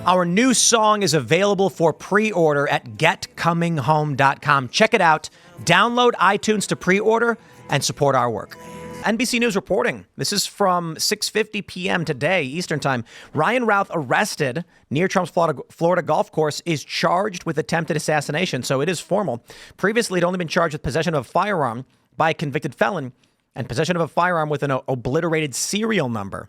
Our new song is available for pre-order at getcominghome.com. Check it out. Download iTunes to pre-order and support our work. NBC News reporting. This is from 6:50 p.m. today, Eastern Time. Ryan Routh, arrested near Trump's Florida golf course, is charged with attempted assassination, so it is formal. Previously, he'd only been charged with possession of a firearm by a convicted felon and possession of a firearm with an obliterated serial number.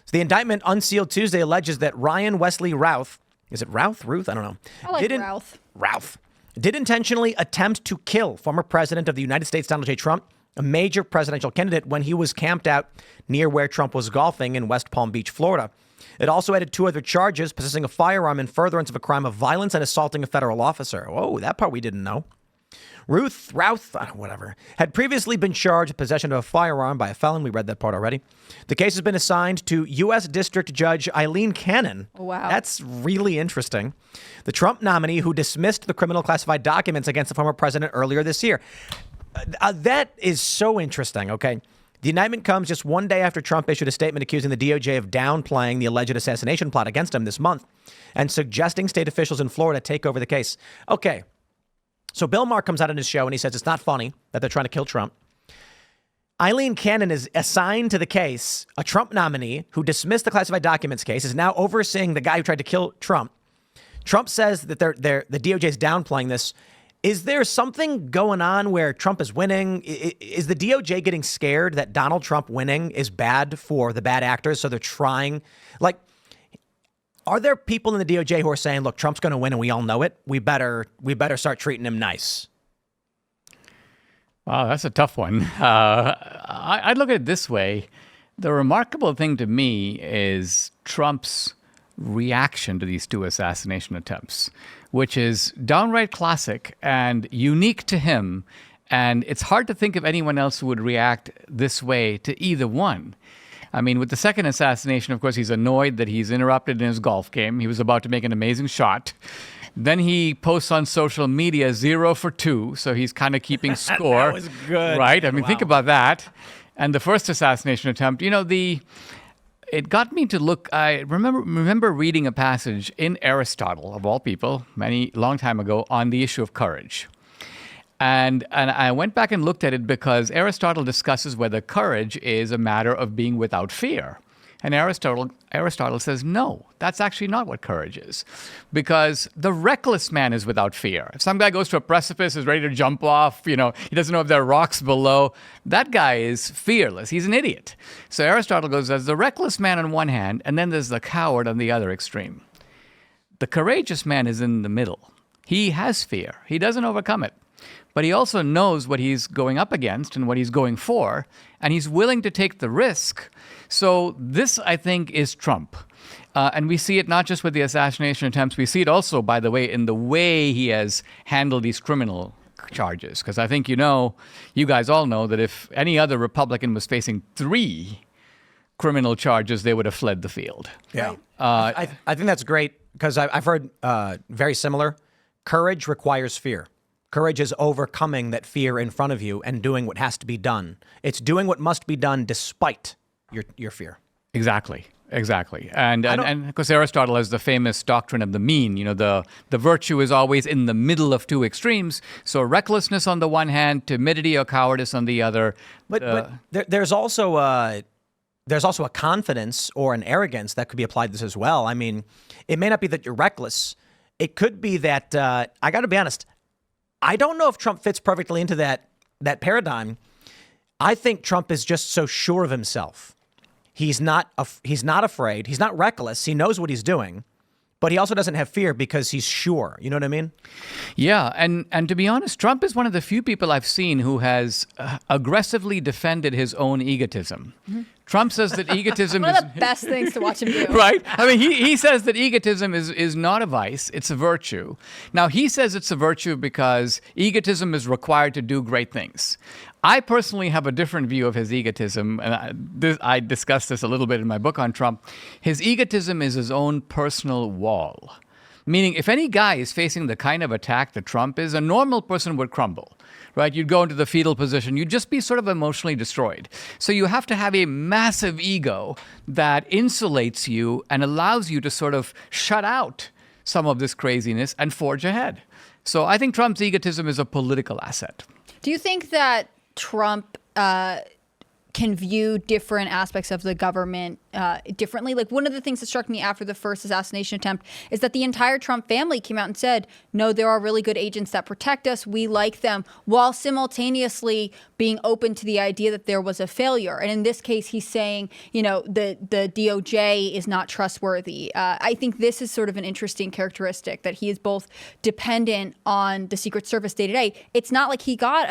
So the indictment, unsealed Tuesday, alleges that Ryan Wesley Routh, is it Routh? Ruth? I don't know. I like Routh. Routh did intentionally attempt to kill former president of the United States, Donald J. Trump, a major presidential candidate, when he was camped out near where Trump was golfing in West Palm Beach, Florida. It also added 2 other charges: possessing a firearm in furtherance of a crime of violence and assaulting a federal officer. Oh, that part we didn't know. Routh, whatever, had previously been charged with possession of a firearm by a felon. We read that part already. The case has been assigned to U.S. District Judge Eileen Cannon. Wow. That's really interesting. The Trump nominee who dismissed the criminal classified documents against the former president earlier this year. That is so interesting, okay? The indictment comes just one day after Trump issued a statement accusing the DOJ of downplaying the alleged assassination plot against him this month and suggesting state officials in Florida take over the case. Okay. So Bill Maher comes out on his show and he says it's not funny that they're trying to kill Trump. Eileen Cannon is assigned to the case. A Trump nominee who dismissed the classified documents case is now overseeing the guy who tried to kill Trump. Trump says that the DOJ is downplaying this. Is there something going on where Trump is winning? Is the DOJ getting scared that Donald Trump winning is bad for the bad actors? So they're trying, like, are there people in the DOJ who are saying, look, Trump's going to win and we all know it. We better start treating him nice? Wow, that's a tough one. I'd look at it this way. The remarkable thing to me is Trump's reaction to these 2 assassination attempts, which is downright classic and unique to him. And it's hard to think of anyone else who would react this way to either one. I mean, with the second assassination, of course, he's annoyed that he's interrupted in his golf game. He was about to make an amazing shot. Then he posts on social media 0 for 2, so he's kind of keeping score. That was good. Right? I mean, Wow. Think about that. And the first assassination attempt, it got me to look. I remember reading a passage in Aristotle, of all people, long time ago, on the issue of courage. And I went back and looked at it because Aristotle discusses whether courage is a matter of being without fear. And Aristotle says, no, that's actually not what courage is. Because the reckless man is without fear. If some guy goes to a precipice, is ready to jump off, he doesn't know if there are rocks below, that guy is fearless. He's an idiot. So Aristotle goes, there's the reckless man on one hand, and then there's the coward on the other extreme. The courageous man is in the middle. He has fear. He doesn't overcome it. But he also knows what he's going up against and what he's going for, and he's willing to take the risk. So this, I think, is Trump. And we see it not just with the assassination attempts. We see it also, by the way, in the way he has handled these criminal charges. Because I think you guys all know that if any other Republican was facing 3 criminal charges, they would have fled the field. Yeah. I think that's great because I've heard very similar. Courage requires fear. Courage is overcoming that fear in front of you and doing what has to be done. It's doing what must be done despite your fear. Exactly. And of course, Aristotle has the famous doctrine of the mean. The virtue is always in the middle of 2 extremes. So recklessness on the one hand, timidity or cowardice on the other. But there's also a confidence or an arrogance that could be applied to this as well. I mean, it may not be that you're reckless. It could be that, I got to be honest, I don't know if Trump fits perfectly into that paradigm. I think Trump is just so sure of himself. He's not afraid. He's not reckless. He knows what he's doing, but he also doesn't have fear because he's sure. You know what I mean? Yeah. And to be honest, Trump is one of the few people I've seen who has aggressively defended his own egotism. Mm-hmm. Trump says that egotism one of the best things to watch him do. Right? I mean, he says that egotism is not a vice, it's a virtue. Now, he says it's a virtue because egotism is required to do great things. I personally have a different view of his egotism, and I discussed this a little bit in my book on Trump. His egotism is his own personal wall. Meaning, if any guy is facing the kind of attack that Trump is, a normal person would crumble, right? You'd go into the fetal position. You'd just be sort of emotionally destroyed. So you have to have a massive ego that insulates you and allows you to sort of shut out some of this craziness and forge ahead. So I think Trump's egotism is a political asset. Do you think that Trump can view different aspects of the government differently? Like, one of the things that struck me after the first assassination attempt is that the entire Trump family came out and said, no, there are really good agents that protect us. We like them, while simultaneously being open to the idea that there was a failure. And in this case, he's saying, the DOJ is not trustworthy. I think this is sort of an interesting characteristic, that he is both dependent on the Secret Service day to day. It's not like he got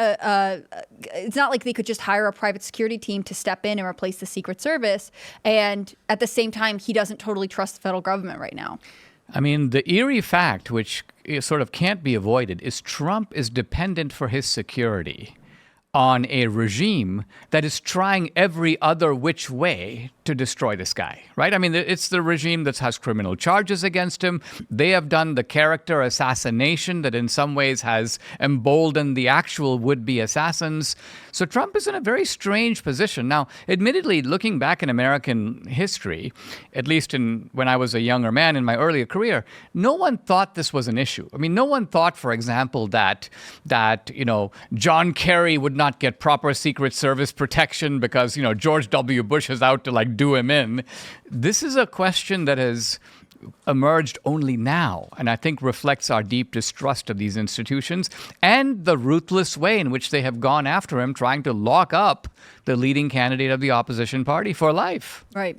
it's not like they could just hire a private security team to step in and replace the Secret Service. And at the same time, he doesn't totally trust the federal government right now. I mean, the eerie fact, which sort of can't be avoided, is Trump is dependent for his security on a regime that is trying every other which way to destroy this guy, right? I mean, it's the regime that has criminal charges against him. They have done the character assassination that in some ways has emboldened the actual would-be assassins. So Trump is in a very strange position. Now, admittedly, looking back in American history, at least when I was a younger man in my earlier career, no one thought this was an issue. I mean, no one thought, for example, that John Kerry would not get proper Secret Service protection because, George W. Bush is out to do him in. This is a question that has emerged only now, and I think reflects our deep distrust of these institutions and the ruthless way in which they have gone after him, trying to lock up the leading candidate of the opposition party for life. Right.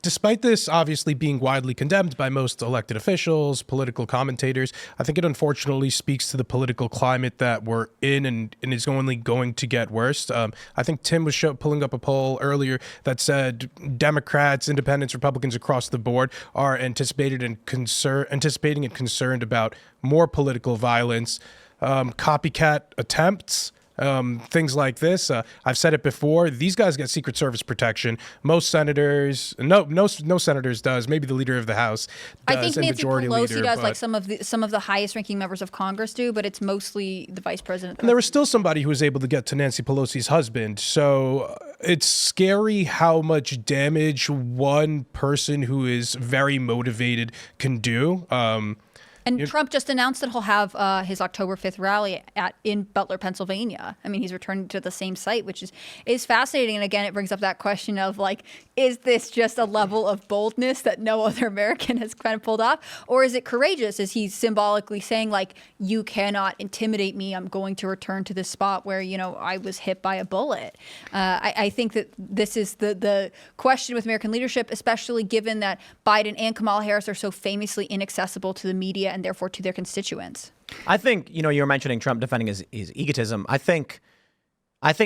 Despite this obviously being widely condemned by most elected officials, political commentators, I think it unfortunately speaks to the political climate that we're in, and is only going to get worse. I think Tim was pulling up a poll earlier that said Democrats, independents, Republicans across the board are anticipating and concerned about more political violence, copycat attempts, things like this. I've said it before. These guys get Secret Service protection. Most senators, no senators does. Maybe the leader of the House does. I think and Nancy majority Pelosi leader, does, but like some of the highest ranking members of Congress do, but it's mostly the vice president. And there was still somebody who was able to get to Nancy Pelosi's husband. So it's scary how much damage one person who is very motivated can do. And Trump just announced that he'll have his October 5th rally in Butler, Pennsylvania. I mean, he's returning to the same site, which is fascinating. And again, it brings up that question of, is this just a level of boldness that no other American has kind of pulled off? Or is it courageous? Is he symbolically saying, you cannot intimidate me. I'm going to return to this spot where, I was hit by a bullet. I think that this is the question with American leadership, especially given that Biden and Kamala Harris are so famously inaccessible to the media and therefore to their constituents. I think, you were mentioning Trump defending his egotism. I think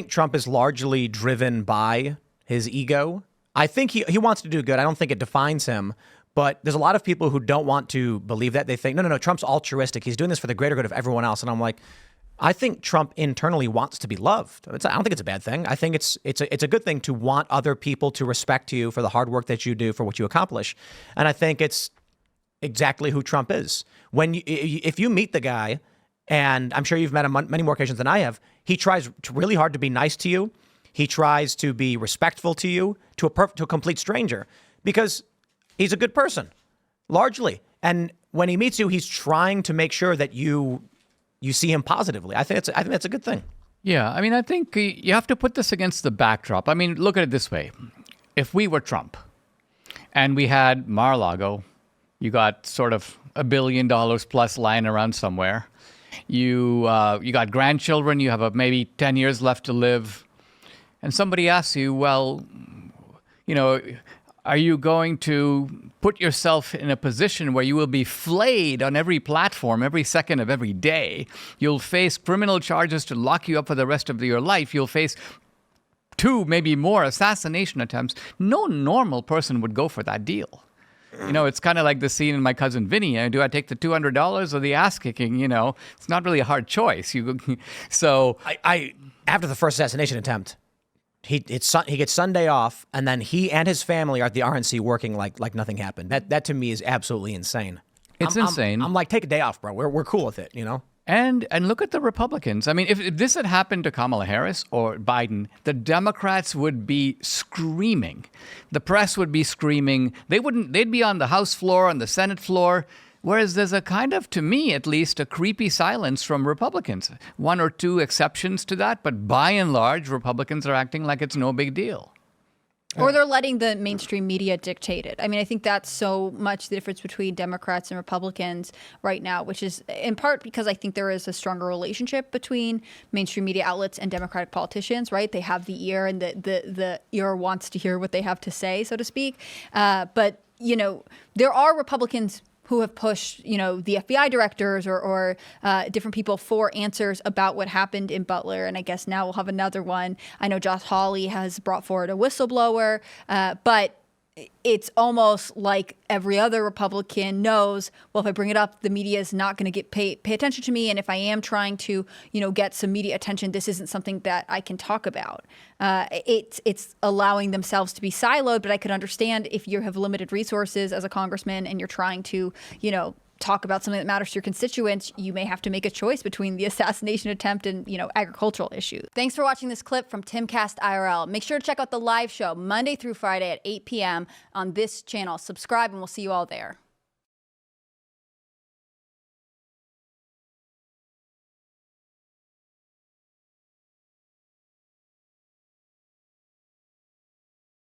Trump is largely driven by his ego. I think he wants to do good. I don't think it defines him. But there's a lot of people who don't want to believe that. They think, no, Trump's altruistic. He's doing this for the greater good of everyone else. And I'm like, I think Trump internally wants to be loved. I don't think it's a bad thing. I think it's a good thing to want other people to respect you for the hard work that you do, for what you accomplish. And I think it's exactly who Trump is. If you meet the guy, and I'm sure you've met him on many more occasions than I have, he tries really hard to be nice to you. He tries to be respectful to you, to a complete stranger, because he's a good person, largely. And when he meets you, he's trying to make sure that you see him positively. I think that's a good thing. Yeah, I mean, I think you have to put this against the backdrop. I mean, look at it this way. If we were Trump and we had Mar-a-Lago, you got sort of $1 billion plus lying around somewhere. You got grandchildren. You have maybe 10 years left to live. And somebody asks you, well, are you going to put yourself in a position where you will be flayed on every platform every second of every day? You'll face criminal charges to lock you up for the rest of your life. You'll face 2, maybe more assassination attempts. No normal person would go for that deal. It's kind of like the scene in My Cousin Vinny. Do I take the $200 or the ass kicking? It's not really a hard choice. So I after the first assassination attempt, he gets Sunday off, and then he and his family are at the RNC working like nothing happened. That to me is absolutely insane. It's insane. I'm like, take a day off, bro. We're cool with it, you know? And look at the Republicans. I mean, if this had happened to Kamala Harris or Biden, the Democrats would be screaming. The press would be screaming. They'd be on the House floor, on the Senate floor. Whereas there's a kind of, to me at least, a creepy silence from Republicans. One or two exceptions to that, but by and large, Republicans are acting like it's no big deal. Or they're letting the mainstream media dictate it. I mean, I think that's so much the difference between Democrats and Republicans right now, which is in part because I think there is a stronger relationship between mainstream media outlets and Democratic politicians, right? They have the ear, and the ear wants to hear what they have to say, so to speak. But, you know, there are Republicans who have pushed, you know, the FBI directors or different people for answers about what happened in Butler. And I guess now we'll have another one. I know Josh Hawley has brought forward a whistleblower, but it's almost like every other Republican knows, well, if I bring it up, the media is not going to pay attention to me. And if I am trying to, you know, get some media attention, this isn't something that I can talk about. It's allowing themselves to be siloed. But I could understand if you have limited resources as a congressman and you're trying to, you know, talk about something that matters to your constituents, you may have to make a choice between the assassination attempt and, you know, agricultural issues. Thanks for watching this clip from Timcast IRL. Make sure to check out the live show Monday through Friday at 8 p.m. on this channel. Subscribe and we'll see you all there.